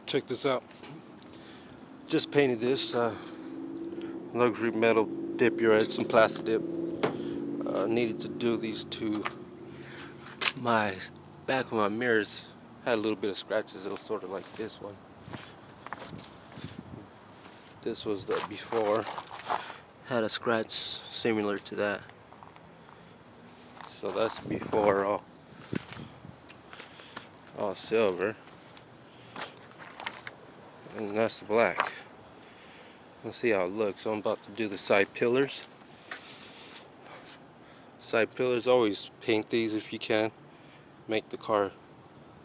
Check this out. Just painted this luxury metal dip. You're right, some plastic dip. Needed to do these to my back of my mirrors. Had a little bit of scratches. It was sort of like this one. This was the before. Had a scratch similar to that. So that's before, all silver. And that's the black. Let's see how it looks. So I'm about to do the side pillars. Side pillars, always paint these if you can. Make the car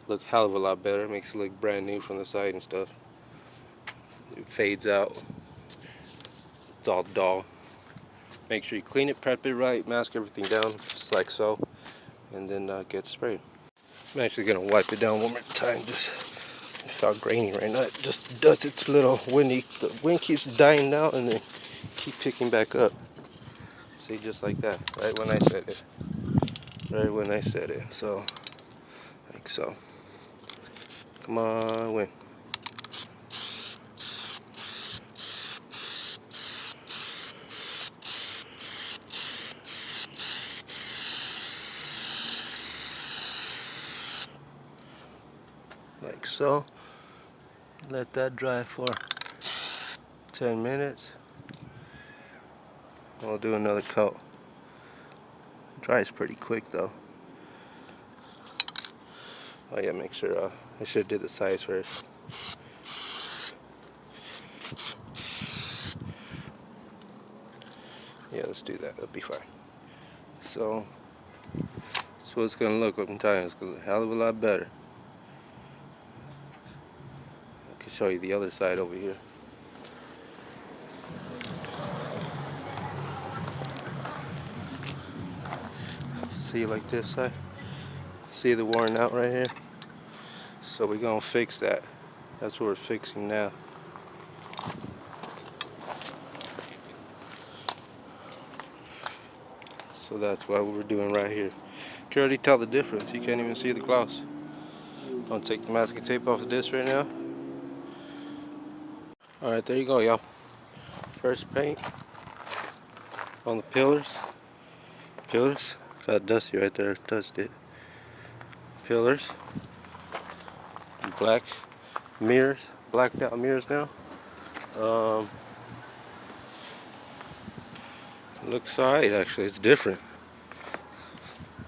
look hell of a lot better. Makes it look brand new from the side and stuff. It fades out. It's all dull. Make sure you clean it, prep it right, mask everything down, just like so, and then get sprayed. I'm actually gonna wipe it down one more time. Just it felt grainy right now. It just does its little windy. The wind keeps dying out and then keep picking back up. See, just like that. Right when I said it. Right when I said it. So, like so. Come on, wind. Like so. Let that dry for 10 minutes. We'll do another coat. It dries pretty quick though. Oh yeah, make sure I should have did the sides first. Yeah, let's do that. That'll be fine. So that's what it's gonna look like. I'm telling you, it's gonna look a hell of a lot better. I can show you the other side over here. See, like this side. See the worn out right here? So we're gonna fix that. That's what we're fixing now. So that's what we're doing right here. You can already tell the difference. You can't even see the gloss. I'm gonna take the masking tape off of this right now. Alright, there you go, y'all. First paint on the pillars. Pillars. Got dusty right there. Touched it. Pillars. Black mirrors. Blacked out mirrors now. Looks alright actually. It's different.